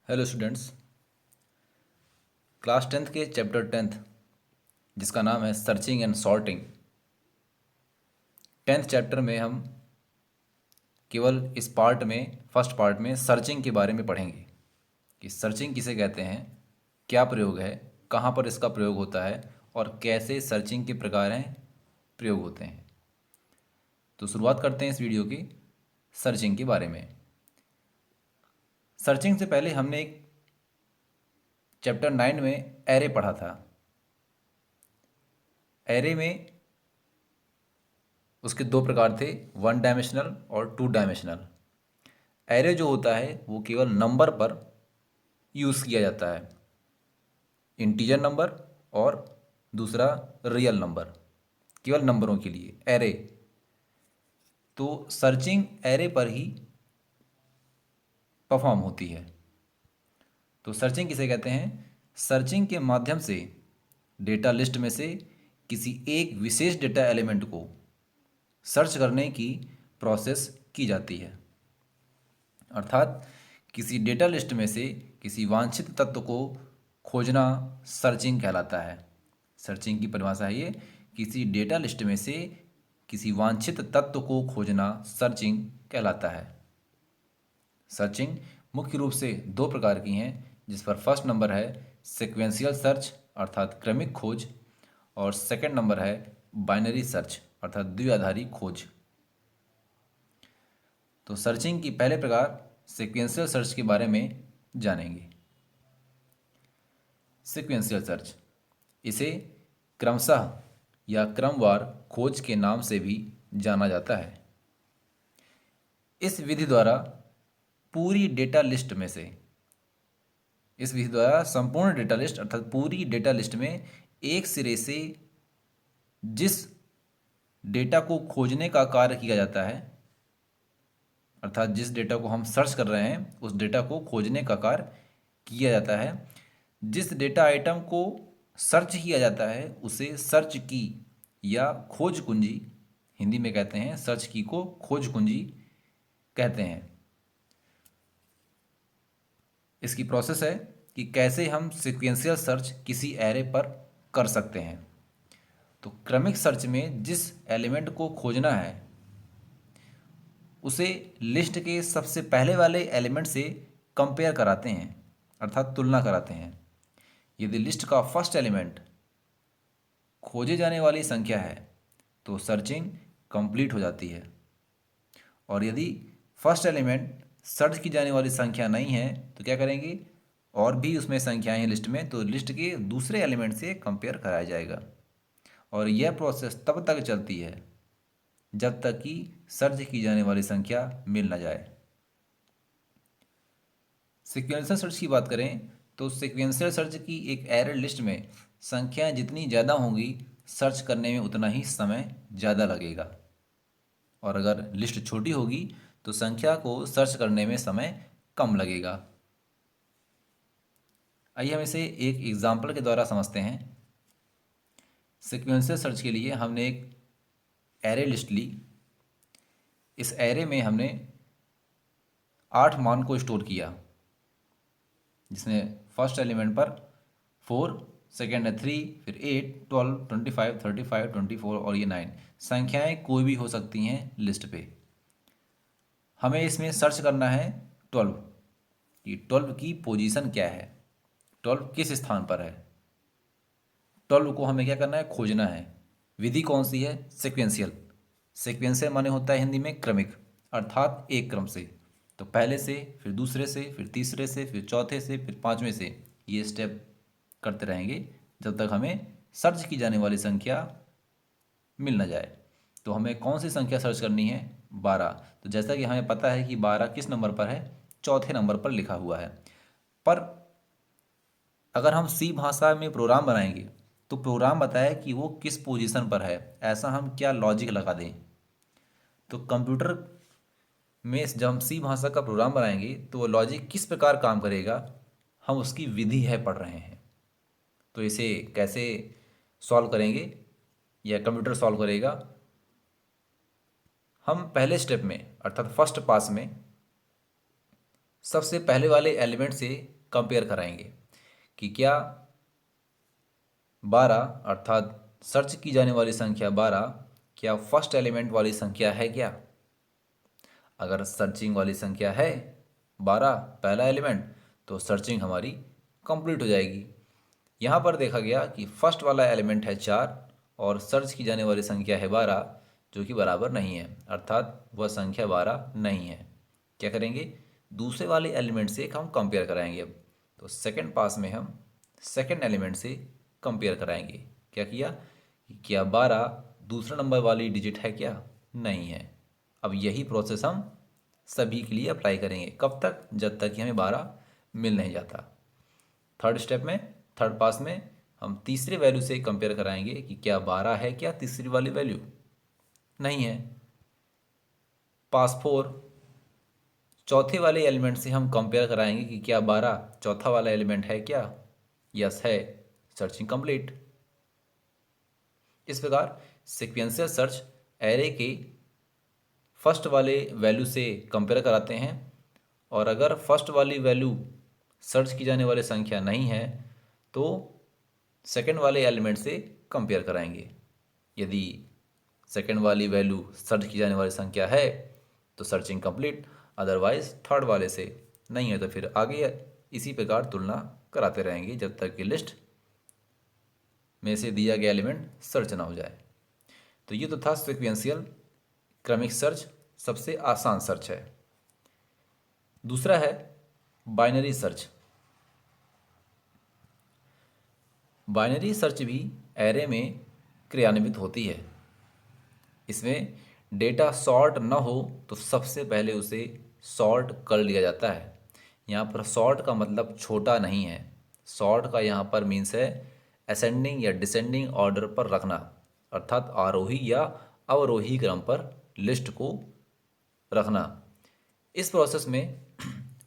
Hello students. Class 10th के chapter 10th जिसका नाम है searching and sorting. 10th chapter में हम केवल इस पार्ट में फर्स्ट पार्ट में सर्चिंग के बारे में पढ़ेंगे कि सर्चिंग किसे कहते हैं, क्या प्रयोग है, कहाँ पर इसका प्रयोग होता है और कैसे सर्चिंग के प्रकार हैं, प्रयोग होते हैं। तो शुरुआत करते हैं इस वीडियो की सर्चिंग के बारे में। सर्चिंग से पहले हमने एक चैप्टर 9 में एरे पढ़ा था। एरे में उसके दो प्रकार थे, वन डायमेंशनल और टू डायमेंशनल। एरे जो होता है वो केवल नंबर पर यूज़ किया जाता है, इंटीजर नंबर और दूसरा रियल नंबर, केवल नंबरों के लिए एरे। तो सर्चिंग एरे पर ही परफॉर्म होती है। तो सर्चिंग किसे कहते हैं? सर्चिंग के माध्यम से डेटा लिस्ट में से किसी एक विशेष डेटा एलिमेंट को सर्च करने की प्रोसेस की जाती है। अर्थात किसी डेटा लिस्ट में से किसी वांछित तत्व को खोजना सर्चिंग कहलाता है। सर्चिंग की परिभाषा है ये, किसी डेटा लिस्ट में से किसी वांछित तत्व को खोजना सर्चिंग कहलाता है। सर्चिंग मुख्य रूप से दो प्रकार की हैं, जिस पर फर्स्ट नंबर है सीक्वेंशियल सर्च अर्थात क्रमिक खोज, और सेकंड नंबर है बाइनरी सर्च अर्थात द्विआधारी खोज। तो सर्चिंग की पहले प्रकार सीक्वेंशियल सर्च के बारे में जानेंगे। सीक्वेंशियल सर्च, इसे क्रमशः या क्रमवार खोज के नाम से भी जाना जाता है। इस विधि द्वारा पूरी डेटा लिस्ट में से इस विधि द्वारा संपूर्ण डेटा लिस्ट अर्थात पूरी डेटा लिस्ट में एक सिरे से जिस डेटा को खोजने का कार्य किया जाता है, अर्थात जिस डेटा को हम सर्च कर रहे हैं उस डेटा को खोजने का कार्य किया जाता है, जिस डेटा आइटम को सर्च किया जाता है उसे सर्च की या खोज कुंजी, हिंदी में कहते हैं सर्च की को खोज कुंजी कहते हैं। इसकी प्रोसेस है कि कैसे हम सीक्वेंशियल सर्च किसी एरे पर कर सकते हैं। तो क्रमिक सर्च में जिस एलिमेंट को खोजना है उसे लिस्ट के सबसे पहले वाले एलिमेंट से कंपेयर कराते हैं अर्थात तुलना कराते हैं। यदि लिस्ट का फर्स्ट एलिमेंट खोजे जाने वाली संख्या है तो सर्चिंग कंप्लीट हो जाती है, और यदि फर्स्ट एलिमेंट सर्च की जाने वाली संख्या नहीं है तो क्या करेंगे, और भी उसमें संख्याएं हैं लिस्ट में तो लिस्ट के दूसरे एलिमेंट से कंपेयर कराया जाएगा। और यह प्रोसेस तब तक चलती है जब तक कि सर्च की जाने वाली संख्या मिल ना जाए। सीक्वेंशियल सर्च की बात करें तो सीक्वेंशियल सर्च की एक एरे लिस्ट में संख्याएं जितनी ज़्यादा होंगी सर्च करने में उतना ही समय ज़्यादा लगेगा, और अगर लिस्ट छोटी होगी तो संख्या को सर्च करने में समय कम लगेगा। आइए हम इसे एक एग्जाम्पल के द्वारा समझते हैं। सीक्वेंशियल सर्च के लिए हमने एक एरे लिस्ट ली। इस एरे में हमने 8 मान को स्टोर किया, जिसमें फर्स्ट एलिमेंट पर 4, सेकेंड है 3, फिर 8, 12, 25, 35, 24 और ये 9 संख्याएं कोई भी हो सकती हैं लिस्ट पे। हमें इसमें सर्च करना है 12 कि 12 की पोजीशन क्या है, 12 किस स्थान पर है। 12 को हमें क्या करना है, खोजना है। विधि कौन सी है? सिक्वेंशियल। सिक्वेंशियल माने होता है हिंदी में क्रमिक, अर्थात एक क्रम से। तो पहले से, फिर दूसरे से, फिर तीसरे से, फिर चौथे से, फिर पांचवें से, ये स्टेप करते रहेंगे जब तक हमें सर्च की जाने वाली संख्या मिल ना जाए। तो हमें कौन सी संख्या सर्च करनी है? 12। तो जैसा कि हमें पता है कि 12 किस नंबर पर है, चौथे नंबर पर लिखा हुआ है। पर अगर हम सी भाषा में प्रोग्राम बनाएंगे तो प्रोग्राम बताए कि वो किस पोजीशन पर है, ऐसा हम क्या लॉजिक लगा दें। तो कंप्यूटर में जब हम सी भाषा का प्रोग्राम बनाएंगे तो वो लॉजिक किस प्रकार काम करेगा, हम उसकी विधि है पढ़ रहे हैं। तो इसे कैसे सॉल्व करेंगे या कंप्यूटर सॉल्व करेगा? हम पहले स्टेप में अर्थात फर्स्ट पास में सबसे पहले वाले एलिमेंट से कंपेयर कराएंगे कि क्या 12 अर्थात सर्च की जाने वाली संख्या 12 क्या फर्स्ट एलिमेंट वाली संख्या है क्या। अगर सर्चिंग वाली संख्या है 12 पहला एलिमेंट, तो सर्चिंग हमारी कंप्लीट हो जाएगी। यहाँ पर देखा गया कि फर्स्ट वाला एलिमेंट है 4 और सर्च की जाने वाली संख्या है 12 जो कि बराबर नहीं है, अर्थात वह संख्या 12 नहीं है। क्या करेंगे, दूसरे वाले एलिमेंट से हम कंपेयर कराएंगे। अब तो सेकंड पास में हम सेकंड एलिमेंट से कंपेयर कराएंगे। क्या किया कि क्या 12 दूसरा नंबर वाली डिजिट है क्या, नहीं है। अब यही प्रोसेस हम सभी के लिए अप्लाई करेंगे। कब तक, जब तक कि हमें 12 मिल नहीं जाता। थर्ड स्टेप में, थर्ड पास में हम तीसरे वैल्यू से कंपेयर कराएंगे कि क्या 12 है क्या तीसरी वाली वैल्यू, नहीं है। पास फोर चौथे वाले एलिमेंट से हम कंपेयर कराएंगे कि क्या 12 चौथा वाला एलिमेंट है क्या, यस है, सर्चिंग कंप्लीट। इस प्रकार सीक्वेंशियल सर्च एरे के फर्स्ट वाले वैल्यू से कंपेयर कराते हैं, और अगर फर्स्ट वाली वैल्यू सर्च की जाने वाली संख्या नहीं है तो सेकंड वाले एलिमेंट से कंपेयर कराएंगे। यदि सेकंड वाली वैल्यू सर्च की जाने वाली संख्या है तो सर्चिंग कंप्लीट, अदरवाइज थर्ड वाले से नहीं है तो फिर आगे इसी प्रकार तुलना कराते रहेंगे जब तक कि लिस्ट में से दिया गया एलिमेंट सर्च ना हो जाए। तो ये तो था सीक्वेंशियल क्रमिक सर्च, सबसे आसान सर्च है। दूसरा है बाइनरी सर्च। बाइनरी सर्च भी एरे में क्रियान्वित होती है। इसमें डेटा सॉर्ट न हो तो सबसे पहले उसे सॉर्ट कर लिया जाता है। यहाँ पर सॉर्ट का मतलब छोटा नहीं है, सॉर्ट का यहाँ पर मीन्स है असेंडिंग या डिसेंडिंग ऑर्डर पर रखना, अर्थात आरोही या अवरोही क्रम पर लिस्ट को रखना। इस प्रोसेस में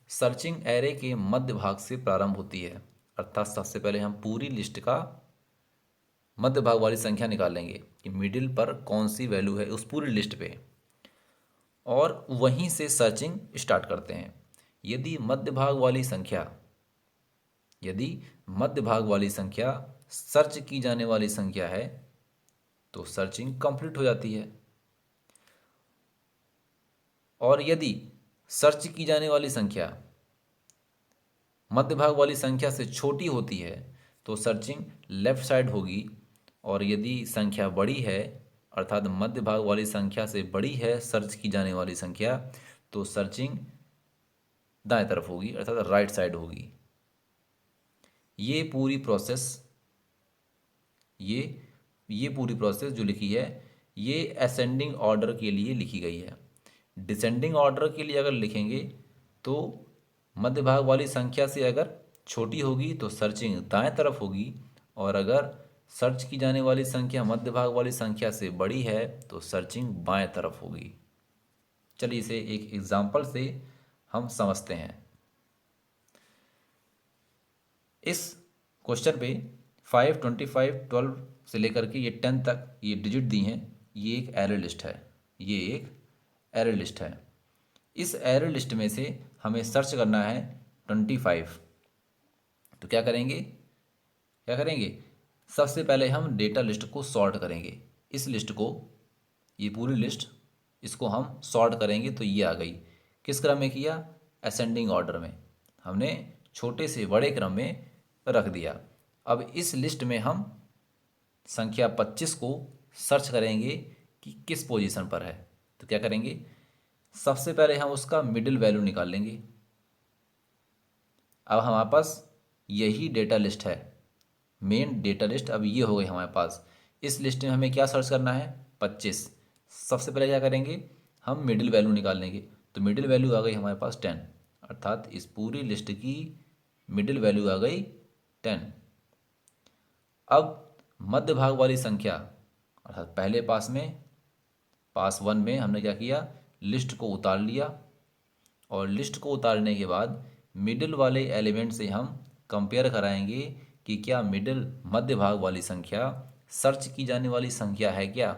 सर्चिंग एरे के मध्य भाग से प्रारंभ होती है, अर्थात सबसे पहले हम पूरी लिस्ट का मध्य भाग वाली संख्या निकाल लेंगे कि मिडिल पर कौन सी वैल्यू है उस पूरी लिस्ट पे, और वहीं से सर्चिंग स्टार्ट करते हैं। यदि मध्य भाग वाली संख्या यदि मध्य भाग वाली संख्या सर्च की जाने वाली संख्या है तो सर्चिंग कंप्लीट हो जाती है, और यदि सर्च की जाने वाली संख्या मध्य भाग वाली संख्या से छोटी होती है तो सर्चिंग लेफ्ट साइड होगी, और यदि संख्या बड़ी है अर्थात मध्य भाग वाली संख्या से बड़ी है सर्च की जाने वाली संख्या, तो सर्चिंग दाएं तरफ होगी अर्थात राइट साइड होगी। ये पूरी प्रोसेस ये ये पूरी प्रोसेस जो लिखी है ये असेंडिंग ऑर्डर के लिए लिखी गई है। डिसेंडिंग ऑर्डर के लिए अगर लिखेंगे तो मध्य भाग वाली संख्या से अगर छोटी होगी तो सर्चिंग दाएं तरफ होगी, और अगर सर्च की जाने वाली संख्या मध्य भाग वाली संख्या से बड़ी है तो सर्चिंग बाएं तरफ होगी। चलिए इसे एक एग्जांपल से हम समझते हैं। इस क्वेश्चन पे 5, 25, 12 से लेकर के ये 10 तक ये डिजिट दी हैं। ये एक एरे लिस्ट है, ये एक एरे लिस्ट है। इस एरे लिस्ट में से हमें सर्च करना है 25। तो क्या करेंगे, सबसे पहले हम डेटा लिस्ट को सॉर्ट करेंगे। इस लिस्ट को, ये पूरी लिस्ट, इसको हम सॉर्ट करेंगे तो ये आ गई। किस क्रम में किया, असेंडिंग ऑर्डर में। हमने छोटे से बड़े क्रम में रख दिया। अब इस लिस्ट में हम संख्या 25 को सर्च करेंगे कि किस पोजीशन पर है। तो क्या करेंगे, सबसे पहले हम उसका मिडिल वैल्यू निकाल लेंगे। अब हमारे पास यही डेटा लिस्ट है, मेन डेटा लिस्ट अब ये हो गई हमारे पास। इस लिस्ट में हमें क्या सर्च करना है, 25। सबसे पहले क्या करेंगे, हम मिडिल वैल्यू निकाल लेंगे। तो मिडिल वैल्यू आ गई हमारे पास 10, अर्थात इस पूरी लिस्ट की मिडिल वैल्यू आ गई 10। अब मध्य भाग वाली संख्या अर्थात पहले पास 1 में हमने क्या किया, लिस्ट को उतार लिया, और लिस्ट को उतारने के बाद मिडिल वाले एलिमेंट से हम कंपेयर कराएंगे कि क्या मिडिल मध्य भाग वाली संख्या सर्च की जाने वाली संख्या है क्या,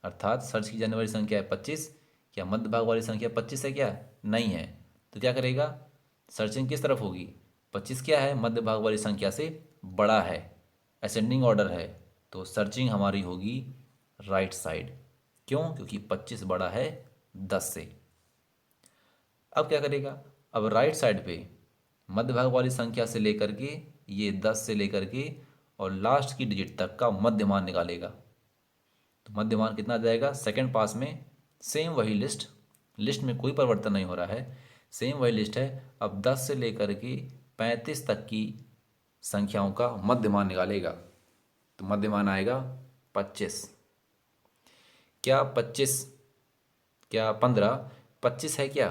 अर्थात सर्च की जाने वाली संख्या है 25, क्या मध्य भाग वाली संख्या 25 है क्या, नहीं है। तो क्या करेगा, सर्चिंग किस तरफ होगी, 25 क्या है, मध्य भाग वाली संख्या से बड़ा है, असेंडिंग ऑर्डर है, तो सर्चिंग हमारी होगी राइट साइड। क्यों, क्योंकि 25 बड़ा है 10 से। अब क्या करेगा, अब राइट साइड पे मध्य भाग वाली संख्या से लेकर के ये 10 से लेकर के और लास्ट की डिजिट तक का मध्यमान निकालेगा। तो मध्यमान कितना आ जाएगा, सेकंड पास में सेम वही लिस्ट, लिस्ट में कोई परिवर्तन नहीं हो रहा है, सेम वही लिस्ट है। अब 10 से लेकर के 35 तक की संख्याओं का मध्यमान निकालेगा। तो मध्यमान आएगा 25। क्या 25, क्या 15, 25 है क्या,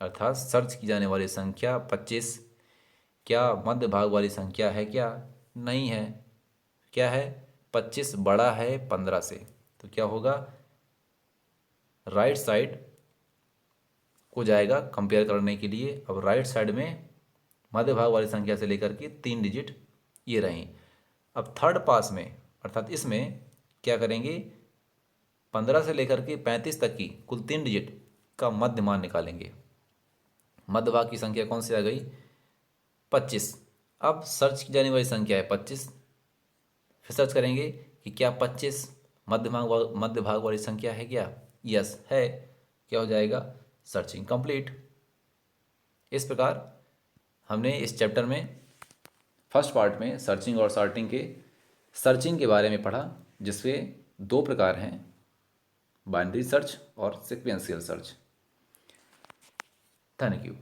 अर्थात सर्च की जाने वाली संख्या 25 क्या मध्य भाग वाली संख्या है क्या, नहीं है। क्या है, 25 बड़ा है 15 से। तो क्या होगा, राइट साइड को जाएगा कंपेयर करने के लिए। अब राइट साइड में मध्य भाग वाली संख्या से लेकर के 3 डिजिट ये रहीं। अब थर्ड पास में अर्थात इसमें क्या करेंगे, 15 से लेकर के 35 तक की कुल 3 डिजिट का मध्यमान निकालेंगे। मध्य भाग की संख्या कौन सी आ गई, 25। अब सर्च की जाने वाली संख्या है 25, फिर सर्च करेंगे कि क्या 25 मध्य भाग वाली संख्या है क्या, यस है। क्या हो जाएगा, सर्चिंग कंप्लीट। इस प्रकार हमने इस चैप्टर में फर्स्ट पार्ट में सर्चिंग और सर्चिंग के बारे में पढ़ा, जिसमें 2 प्रकार हैं, बाइनरी सर्च और सीक्वेंशियल सर्च। Thank you.